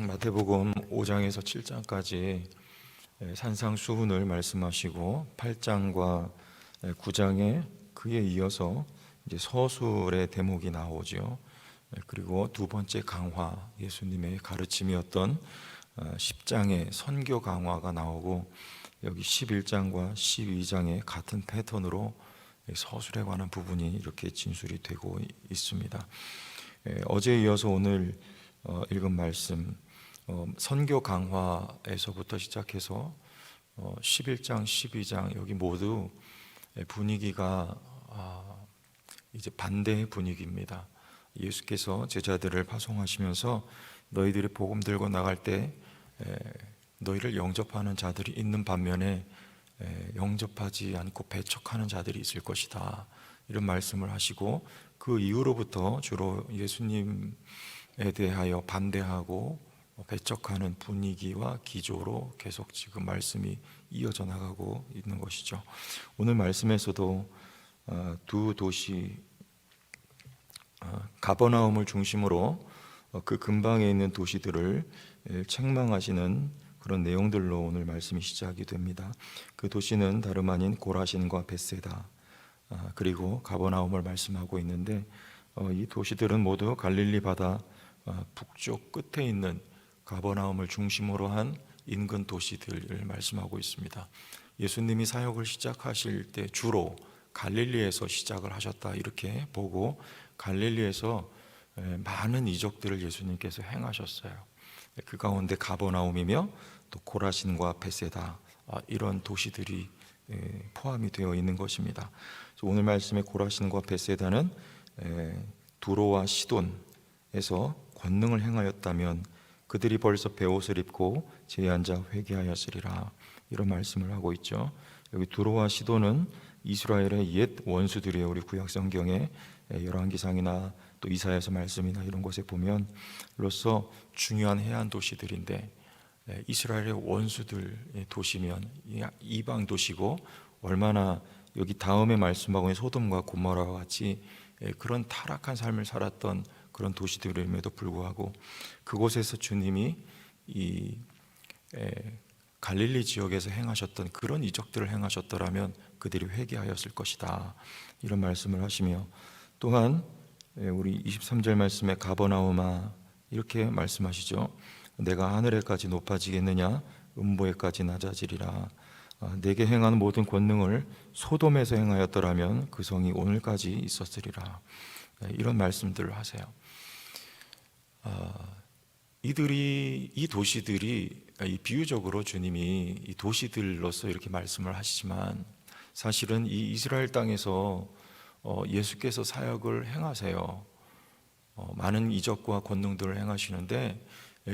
마태복음 5장에서 7장까지 산상수훈을 말씀하시고 8장과 9장에 그에 이어서 이제 서술의 대목이 나오죠. 그리고 두 번째 강화, 예수님의 가르침이었던 10장의 선교 강화가 나오고, 여기 11장과 12장의 같은 패턴으로 서술에 관한 부분이 이렇게 진술이 되고 있습니다. 어제에 이어서 오늘 읽은 말씀, 선교 강화에서부터 시작해서 11장, 12장 여기 모두 분위기가 이제 반대의 분위기입니다. 예수께서 제자들을 파송하시면서 너희들이 복음 들고 나갈 때 너희를 영접하는 자들이 있는 반면에 영접하지 않고 배척하는 자들이 있을 것이다, 이런 말씀을 하시고, 그 이후로부터 주로 예수님에 대하여 반대하고 배척하는 분위기와 기조로 계속 지금 말씀이 이어져 나가고 있는 것이죠. 오늘 말씀에서도 두 도시 가버나움을 중심으로 그 근방에 있는 도시들을 책망하시는 그런 내용들로 오늘 말씀이 시작이 됩니다. 그 도시는 다름 아닌 고라신과 벳세다, 그리고 가버나움을 말씀하고 있는데, 이 도시들은 모두 갈릴리 바다 북쪽 끝에 있는 가버나움을 중심으로 한 인근 도시들을 말씀하고 있습니다. 예수님이 사역을 시작하실 때 주로 갈릴리에서 시작을 하셨다, 이렇게 보고, 갈릴리에서 많은 이적들을 예수님께서 행하셨어요. 그 가운데 가버나움이며 또 고라신과 벳세다, 이런 도시들이 포함이 되어 있는 것입니다. 오늘 말씀의 고라신과 벳세다는 두로와 시돈에서 권능을 행하였다면 그들이 벌써 베옷을 입고 제에 앉아 회개하였으리라, 이런 말씀을 하고 있죠. 여기 두로와 시돈은 이스라엘의 옛 원수들이에요. 우리 구약 성경에 열왕기상이나 또 이사야서 말씀이나 이런 곳에 보면 로서 중요한 해안 도시들인데, 이스라엘의 원수들의 도시면 이방 도시고, 얼마나 여기 다음에 말씀하고 있는 소돔과 고모라와 같이 그런 타락한 삶을 살았던 그런 도시들임에도 불구하고 그곳에서 주님이 이 갈릴리 지역에서 행하셨던 그런 이적들을 행하셨더라면 그들이 회개하였을 것이다, 이런 말씀을 하시며, 또한 우리 23절 말씀에 가버나움아, 이렇게 말씀하시죠. 내가 하늘에까지 높아지겠느냐, 음보에까지 낮아지리라. 내게 행한 모든 권능을 소돔에서 행하였더라면 그 성이 오늘까지 있었으리라, 이런 말씀들을 하세요. 이 도시들이 비유적으로 주님이 이 도시들로서 이렇게 말씀을 하시지만, 사실은 이 이스라엘 땅에서 예수께서 사역을 행하세요. 많은 이적과 권능들을 행하시는데,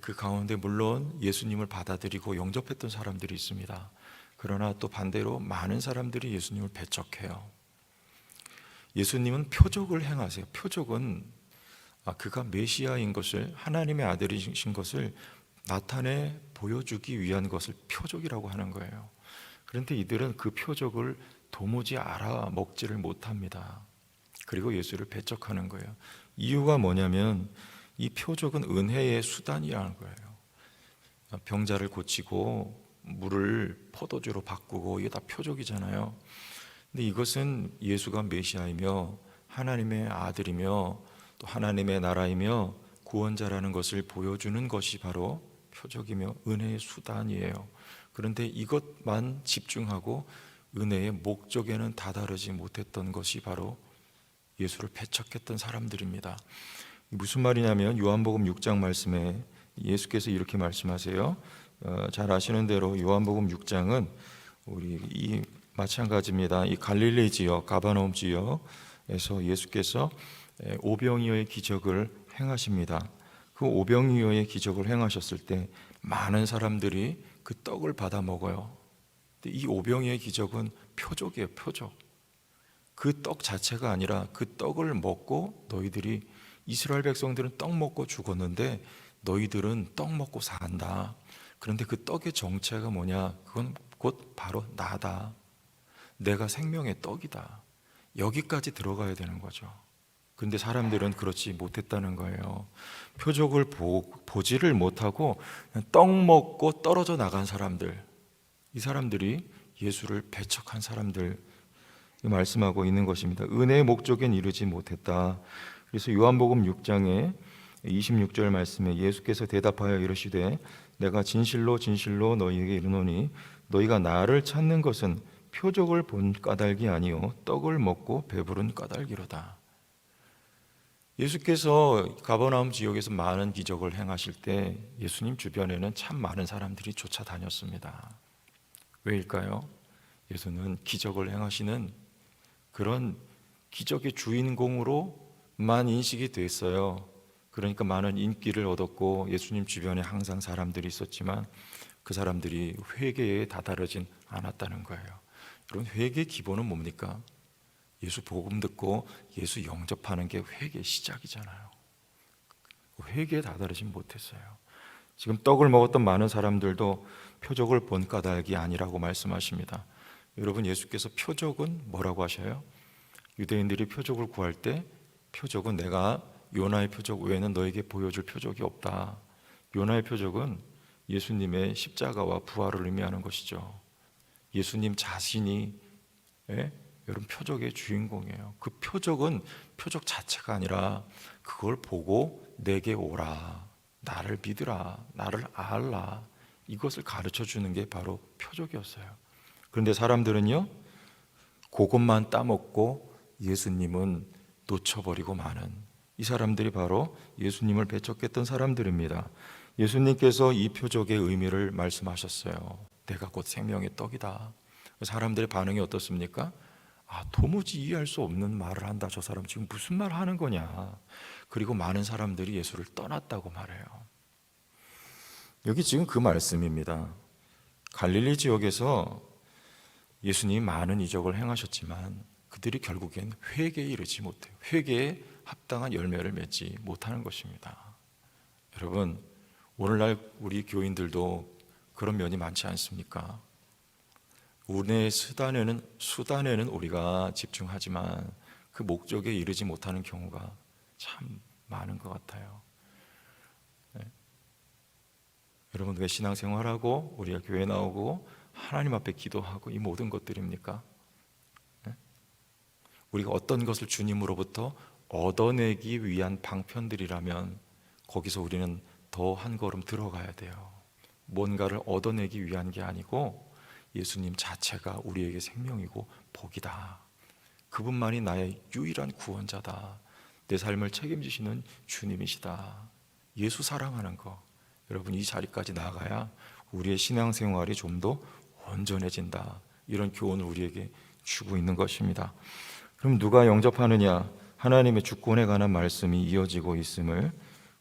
그 가운데 물론 예수님을 받아들이고 영접했던 사람들이 있습니다. 그러나 또 반대로 많은 사람들이 예수님을 배척해요. 예수님은 표적을 행하세요. 표적은 그가 메시아인 것을, 하나님의 아들이신 것을 나타내 보여주기 위한 것을 표적이라고 하는 거예요. 그런데 이들은 그 표적을 도무지 알아먹지를 못합니다. 그리고 예수를 배척하는 거예요. 이유가 뭐냐면 이 표적은 은혜의 수단이라는 거예요. 병자를 고치고 물을 포도주로 바꾸고, 이게 다 표적이잖아요. 근데 이것은 예수가 메시아이며 하나님의 아들이며 또 하나님의 나라이며 구원자라는 것을 보여주는 것이 바로 표적이며 은혜의 수단이에요. 그런데 이것만 집중하고 은혜의 목적에는 다다르지 못했던 것이 바로 예수를 배척했던 사람들입니다. 무슨 말이냐면 요한복음 6장 말씀에 예수께서 이렇게 말씀하세요. 잘 아시는 대로 요한복음 6장은 우리 마찬가지입니다. 이 갈릴리 지역, 가버나움 지역에서 예수께서 오병이어의 기적을 행하십니다. 그 오병이어의 기적을 행하셨을 때 많은 사람들이 그 떡을 받아 먹어요. 근데 이 오병이어의 기적은 표적이에요, 표적. 그 떡 자체가 아니라 그 떡을 먹고 너희들이, 이스라엘 백성들은 떡 먹고 죽었는데 너희들은 떡 먹고 산다. 그런데 그 떡의 정체가 뭐냐? 그건 곧 바로 나다. 내가 생명의 떡이다. 여기까지 들어가야 되는 거죠. 근데 사람들은 그렇지 못했다는 거예요. 표적을 보지를 못하고 그냥 떡 먹고 떨어져 나간 사람들, 이 사람들이 예수를 배척한 사람들 말씀하고 있는 것입니다. 은혜의 목적엔 이르지 못했다. 그래서 요한복음 6장에 26절 말씀에 예수께서 대답하여 이르시되 내가 진실로 진실로 너희에게 이르노니 너희가 나를 찾는 것은 표적을 본 까닭이 아니요 떡을 먹고 배부른 까닭이로다. 예수께서 가버나움 지역에서 많은 기적을 행하실 때 예수님 주변에는 참 많은 사람들이 쫓아다녔습니다. 왜일까요? 예수는 기적을 행하시는 그런 기적의 주인공으로만 인식이 됐어요. 그러니까 많은 인기를 얻었고 예수님 주변에 항상 사람들이 있었지만 그 사람들이 회개에 다다르진 않았다는 거예요. 여러분, 회개의 기본은 뭡니까? 예수 복음 듣고 예수 영접하는 게 회개의 시작이잖아요. 회개에 다다르진 못했어요. 지금 떡을 먹었던 많은 사람들도 표적을 본 까닭이 아니라고 말씀하십니다. 여러분, 예수께서 표적은 뭐라고 하셔요? 유대인들이 표적을 구할 때 표적은 내가 요나의 표적 외에는 너에게 보여줄 표적이 없다. 요나의 표적은 예수님의 십자가와 부활을 의미하는 것이죠. 예수님 자신이 여러분 표적의 주인공이에요. 그 표적은 표적 자체가 아니라 그걸 보고 내게 오라, 나를 믿으라, 나를 알라, 이것을 가르쳐 주는 게 바로 표적이었어요. 그런데 사람들은요, 그것만 따먹고 예수님은 놓쳐버리고 마는, 이 사람들이 바로 예수님을 배척했던 사람들입니다. 예수님께서 이 표적의 의미를 말씀하셨어요. 내가 곧 생명의 떡이다. 사람들의 반응이 어떻습니까? 도무지 이해할 수 없는 말을 한다. 저 사람 지금 무슨 말 하는 거냐. 그리고 많은 사람들이 예수를 떠났다고 말해요. 여기 지금 그 말씀입니다. 갈릴리 지역에서 예수님이 많은 이적을 행하셨지만 그들이 결국엔 회개에 이르지 못해요. 회개에 합당한 열매를 맺지 못하는 것입니다. 여러분, 오늘날 우리 교인들도 그런 면이 많지 않습니까? 우리의 수단에는 우리가 집중하지만 그 목적에 이르지 못하는 경우가 참 많은 것 같아요. 여러분, 왜 신앙생활하고 우리가 교회 나오고 하나님 앞에 기도하고 이 모든 것들입니까? 우리가 어떤 것을 주님으로부터 얻어내기 위한 방편들이라면 거기서 우리는 더 한 걸음 들어가야 돼요. 뭔가를 얻어내기 위한 게 아니고 예수님 자체가 우리에게 생명이고 복이다. 그분만이 나의 유일한 구원자다. 내 삶을 책임지시는 주님이시다. 예수 사랑하는 거, 여러분, 이 자리까지 나아가야 우리의 신앙생활이 좀 더 온전해진다. 이런 교훈을 우리에게 주고 있는 것입니다. 그럼 누가 영접하느냐? 하나님의 주권에 관한 말씀이 이어지고 있음을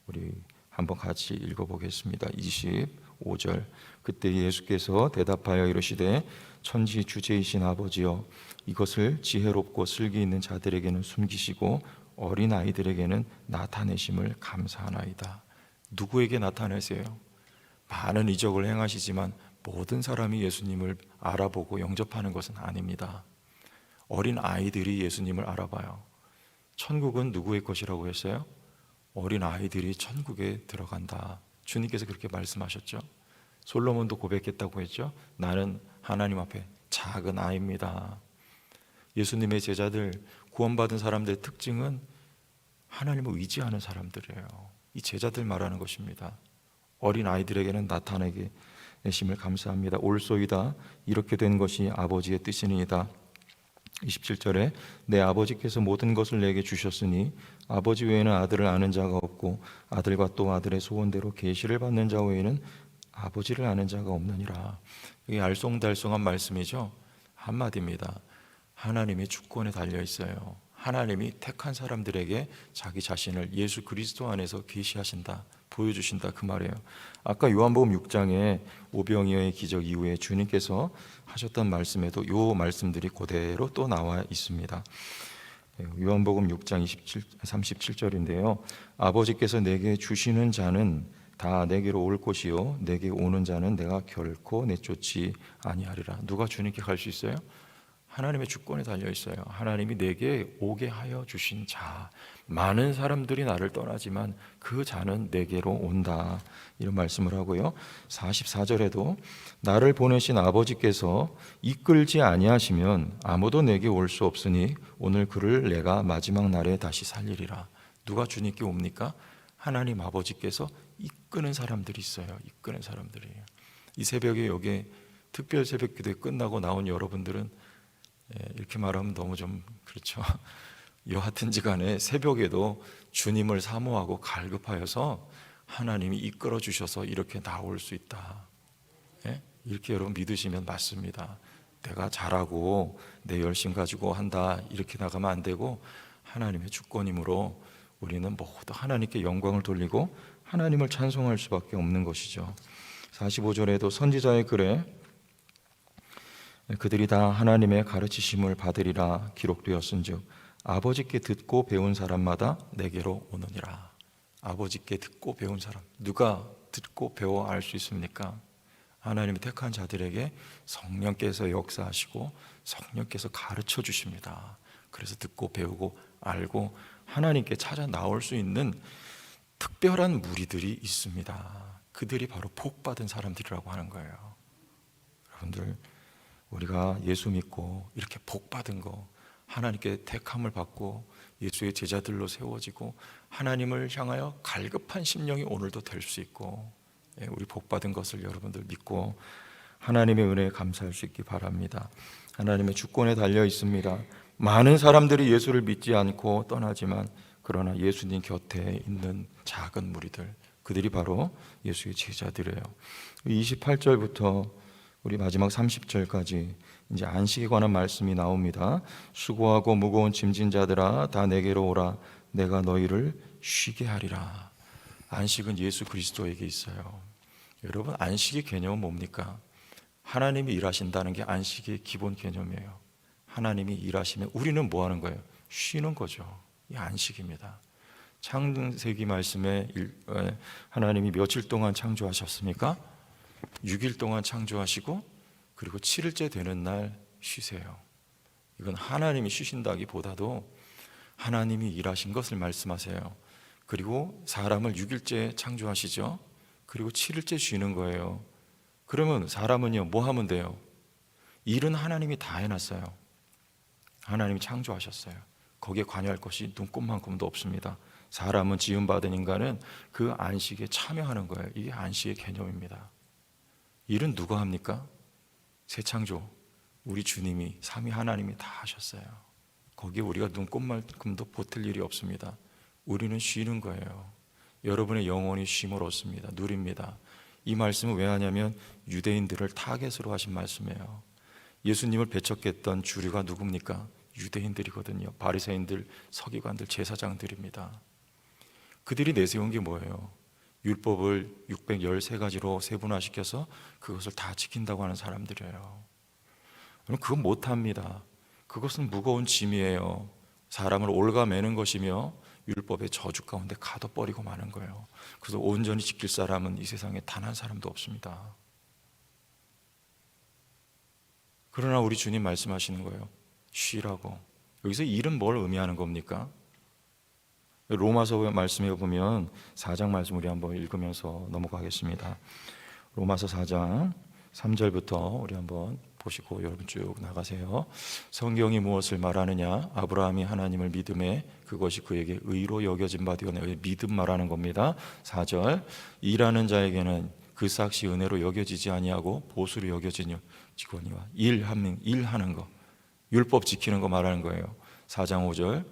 우리 한번 같이 읽어보겠습니다. 25절. 그때 예수께서 대답하여 이르시되 천지 주제이신 아버지여, 이것을 지혜롭고 슬기 있는 자들에게는 숨기시고 어린 아이들에게는 나타내심을 감사하나이다. 누구에게 나타내세요? 많은 이적을 행하시지만 모든 사람이 예수님을 알아보고 영접하는 것은 아닙니다. 어린 아이들이 예수님을 알아봐요. 천국은 누구의 것이라고 했어요? 어린 아이들이 천국에 들어간다. 주님께서 그렇게 말씀하셨죠. 솔로몬도 고백했다고 했죠. 나는 하나님 앞에 작은 아이입니다. 예수님의 제자들, 구원받은 사람들의 특징은 하나님을 의지하는 사람들이에요. 이 제자들 말하는 것입니다. 어린 아이들에게는 나타내게 내심을 감사합니다. 올소이다. 이렇게 된 것이 아버지의 뜻이니이다. 27절에 내 아버지께서 모든 것을 내게 주셨으니 아버지 외에는 아들을 아는 자가 없고 아들과 또 아들의 소원대로 계시를 받는 자 외에는 아버지를 아는 자가 없느니라. 이게 알쏭달쏭한 말씀이죠. 한마디입니다. 하나님의 주권에 달려 있어요. 하나님이 택한 사람들에게 자기 자신을 예수 그리스도 안에서 계시하신다, 보여주신다, 그 말이에요. 아까 요한복음 6장에 오병이어의 기적 이후에 주님께서 하셨던 말씀에도 이 말씀들이 그대로 또 나와 있습니다. 요한복음 6장 37절인데요. 아버지께서 내게 주시는 자는 다 내게로 올 것이요 내게 오는 자는 내가 결코 내쫓지 아니하리라. 누가 주님께 갈 수 있어요? 하나님의 주권에 달려 있어요. 하나님이 내게 오게 하여 주신 자, 많은 사람들이 나를 떠나지만 그 자는 내게로 온다, 이런 말씀을 하고요. 44절에도 나를 보내신 아버지께서 이끌지 아니하시면 아무도 내게 올 수 없으니 오늘 그를 내가 마지막 날에 다시 살리리라. 누가 주님께 옵니까? 하나님 아버지께서 이끄는 사람들이 있어요. 이끄는 사람들이. 이 새벽에 여기 특별 새벽 기도에 끝나고 나온 여러분들은, 이렇게 말하면 너무 좀 그렇죠. 여하튼지 간에 새벽에도 주님을 사모하고 갈급하여서 하나님이 이끌어 주셔서 이렇게 나올 수 있다. 이렇게 여러분 믿으시면 맞습니다. 내가 잘하고 내 열심 가지고 한다, 이렇게 나가면 안 되고, 하나님의 주권이므로 우리는 모두 하나님께 영광을 돌리고 하나님을 찬송할 수밖에 없는 것이죠. 45절에도 선지자의 글에 그들이 다 하나님의 가르치심을 받으리라 기록되었은즉 아버지께 듣고 배운 사람마다 내게로 오느니라. 아버지께 듣고 배운 사람, 누가 듣고 배워 알 수 있습니까? 하나님이 택한 자들에게 성령께서 역사하시고 성령께서 가르쳐 주십니다. 그래서 듣고 배우고 알고 하나님께 찾아 나올 수 있는 특별한 무리들이 있습니다. 그들이 바로 복받은 사람들이라고 하는 거예요. 여러분들, 우리가 예수 믿고 이렇게 복받은 거, 하나님께 택함을 받고 예수의 제자들로 세워지고 하나님을 향하여 갈급한 심령이 오늘도 될 수 있고, 우리 복받은 것을 여러분들 믿고 하나님의 은혜에 감사할 수 있기 바랍니다. 하나님의 주권에 달려 있습니다. 많은 사람들이 예수를 믿지 않고 떠나지만 그러나 예수님 곁에 있는 작은 무리들, 그들이 바로 예수의 제자들이에요. 28절부터 우리 마지막 30절까지 이제 안식에 관한 말씀이 나옵니다. 수고하고 무거운 짐진 자들아 다 내게로 오라, 내가 너희를 쉬게 하리라. 안식은 예수 그리스도에게 있어요. 여러분, 안식의 개념은 뭡니까? 하나님이 일하신다는 게 안식의 기본 개념이에요. 하나님이 일하시면 우리는 뭐 하는 거예요? 쉬는 거죠. 이 안식입니다. 창세기 말씀에 하나님이 며칠 동안 창조하셨습니까? 6일 동안 창조하시고 그리고 7일째 되는 날 쉬세요. 이건 하나님이 쉬신다기보다도 하나님이 일하신 것을 말씀하세요. 그리고 사람을 6일째 창조하시죠. 그리고 7일째 쉬는 거예요. 그러면 사람은요, 뭐 하면 돼요? 일은 하나님이 다 해놨어요. 하나님이 창조하셨어요. 거기에 관여할 것이 눈꼽만큼도 없습니다. 사람은 지음받은 인간은 그 안식에 참여하는 거예요. 이게 안식의 개념입니다. 일은 누가 합니까? 새 창조, 우리 주님이, 삼위 하나님이 다 하셨어요. 거기에 우리가 눈꼽만큼도 보탤 일이 없습니다. 우리는 쉬는 거예요. 여러분의 영혼이 쉼을 얻습니다. 누립니다. 이 말씀은 왜 하냐면 유대인들을 타겟으로 하신 말씀이에요. 예수님을 배척했던 주류가 누굽니까? 유대인들이거든요. 바리새인들, 서기관들, 제사장들입니다. 그들이 내세운 게 뭐예요? 율법을 613가지로 세분화시켜서 그것을 다 지킨다고 하는 사람들이에요. 그럼 그건 못합니다. 그것은 무거운 짐이에요. 사람을 올가매는 것이며 율법의 저주 가운데 가둬버리고 마는 거예요. 그래서 온전히 지킬 사람은 이 세상에 단 한 사람도 없습니다. 그러나 우리 주님 말씀하시는 거예요. 쉬라고. 여기서 일은 뭘 의미하는 겁니까? 로마서 말씀에 보면 4장 말씀 우리 한번 읽으면서 넘어가겠습니다. 로마서 4장 3절부터 우리 한번 보시고 여러분 쭉 나가세요. 성경이 무엇을 말하느냐? 아브라함이 하나님을 믿음에 그것이 그에게 의로 여겨진 바 되었네. 믿음 말하는 겁니다. 4절, 일하는 자에게는 그 삭시 은혜로 여겨지지 아니하고 보수로 여겨지니와 일하는 거, 율법 지키는 거 말하는 거예요. 4장 5절,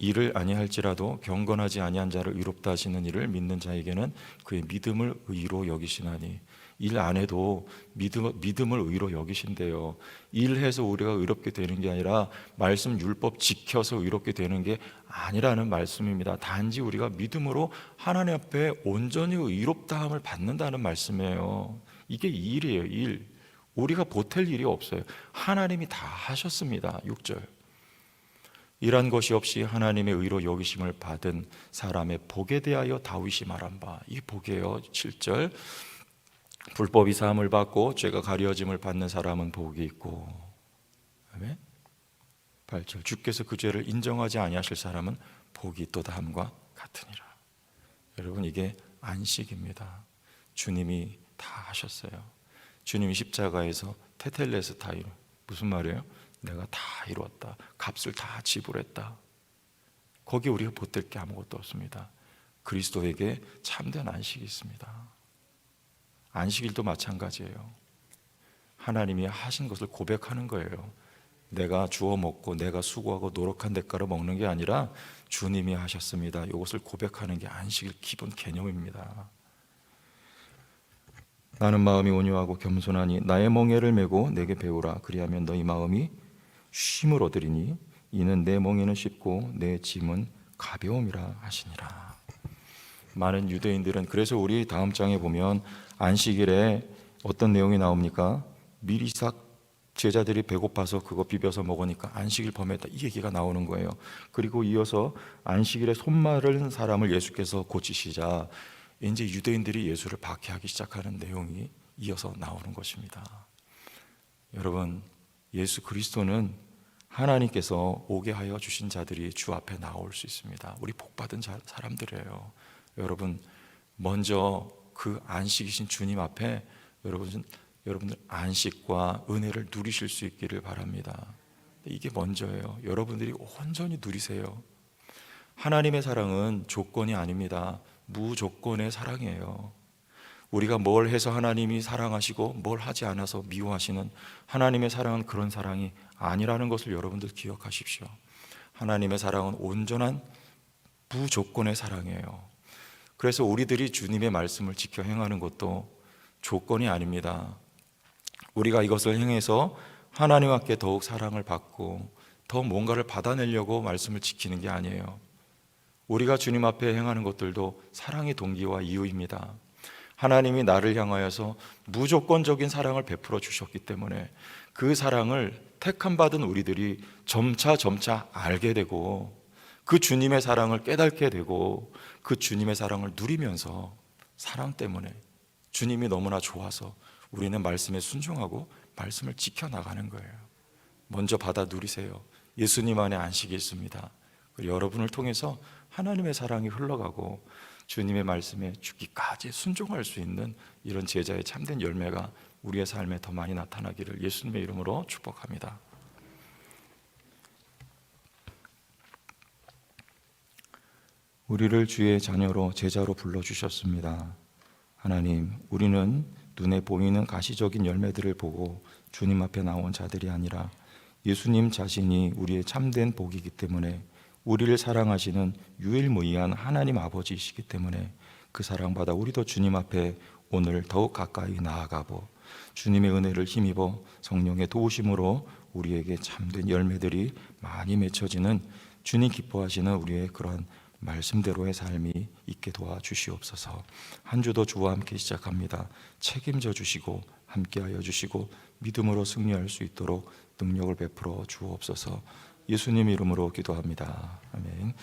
일을 아니할지라도 경건하지 아니한 자를 의롭다 하시는 이를 믿는 자에게는 그의 믿음을 의로 여기시나니. 일 안 해도 믿음을 의로 여기신대요. 일해서 우리가 의롭게 되는 게 아니라 말씀 율법 지켜서 의롭게 되는 게 아니라는 말씀입니다. 단지 우리가 믿음으로 하나님 앞에 온전히 의롭다함을 받는다는 말씀이에요. 이게 일이에요. 일. 우리가 보탤 일이 없어요. 하나님이 다 하셨습니다. 6절, 일한 것이 없이 하나님의 의로 여기심을 받은 사람의 복에 대하여 다윗이 말한 바, 이 복이에요. 7절, 불법이 사함을 받고 죄가 가려짐을 받는 사람은 복이 있고, 아멘. 8절 주께서 그 죄를 인정하지 아니하실 사람은 복이 또 다함과 같으니라. 여러분, 이게 안식입니다. 주님이 다 하셨어요. 주님이 십자가에서 테텔레스타이로, 무슨 말이에요? 내가 다 이루었다, 값을 다 지불했다. 거기에 우리가 보탤 게 아무것도 없습니다. 그리스도에게 참된 안식이 있습니다. 안식일도 마찬가지예요. 하나님이 하신 것을 고백하는 거예요. 내가 주워 먹고 내가 수고하고 노력한 대가로 먹는 게 아니라 주님이 하셨습니다. 이것을 고백하는 게 안식일 기본 개념입니다. 나는 마음이 온유하고 겸손하니 나의 멍에를 메고 내게 배우라. 그리하면 너희 마음이 쉼을 얻으리니 이는 내 멍에는 쉽고 내 짐은 가벼움이라 하시니라. 많은 유대인들은, 그래서 우리 다음 장에 보면 안식일에 어떤 내용이 나옵니까? 미리삭 제자들이 배고파서 그거 비벼서 먹으니까 안식일 범했다, 이 얘기가 나오는 거예요. 그리고 이어서 안식일에 손 마른 사람을 예수께서 고치시자 이제 유대인들이 예수를 박해하기 시작하는 내용이 이어서 나오는 것입니다. 여러분, 예수 그리스도는 하나님께서 오게 하여 주신 자들이 주 앞에 나올 수 있습니다. 우리 복받은 사람들이에요. 여러분, 먼저 그 안식이신 주님 앞에 여러분들 안식과 은혜를 누리실 수 있기를 바랍니다. 이게 먼저예요. 여러분들이 온전히 누리세요. 하나님의 사랑은 조건이 아닙니다. 무조건의 사랑이에요. 우리가 뭘 해서 하나님이 사랑하시고 뭘 하지 않아서 미워하시는 하나님의 사랑은 그런 사랑이 아니라는 것을 여러분들 기억하십시오. 하나님의 사랑은 온전한 무조건의 사랑이에요. 그래서 우리들이 주님의 말씀을 지켜 행하는 것도 조건이 아닙니다. 우리가 이것을 행해서 하나님께 더욱 사랑을 받고 더 뭔가를 받아내려고 말씀을 지키는 게 아니에요. 우리가 주님 앞에 행하는 것들도 사랑의 동기와 이유입니다. 하나님이 나를 향하여서 무조건적인 사랑을 베풀어 주셨기 때문에 그 사랑을 택함 받은 우리들이 점차 알게 되고 그 주님의 사랑을 깨닫게 되고 그 주님의 사랑을 누리면서 사랑 때문에 주님이 너무나 좋아서 우리는 말씀에 순종하고 말씀을 지켜나가는 거예요. 먼저 받아 누리세요. 예수님 안에 안식이 있습니다. 여러분을 통해서 하나님의 사랑이 흘러가고 주님의 말씀에 죽기까지 순종할 수 있는 이런 제자의 참된 열매가 우리의 삶에 더 많이 나타나기를 예수님의 이름으로 축복합니다. 우리를 주의 자녀로 제자로 불러주셨습니다. 하나님, 우리는 눈에 보이는 가시적인 열매들을 보고 주님 앞에 나온 자들이 아니라 예수님 자신이 우리의 참된 복이기 때문에, 우리를 사랑하시는 유일무이한 하나님 아버지이시기 때문에 그 사랑받아 우리도 주님 앞에 오늘 더욱 가까이 나아가고 주님의 은혜를 힘입어 성령의 도우심으로 우리에게 참된 열매들이 많이 맺혀지는, 주님 기뻐하시는 우리의 그러한 말씀대로의 삶이 있게 도와주시옵소서. 한 주도 주와 함께 시작합니다. 책임져 주시고 함께하여 주시고 믿음으로 승리할 수 있도록 능력을 베풀어 주옵소서. 예수님 이름으로 기도합니다. 아멘.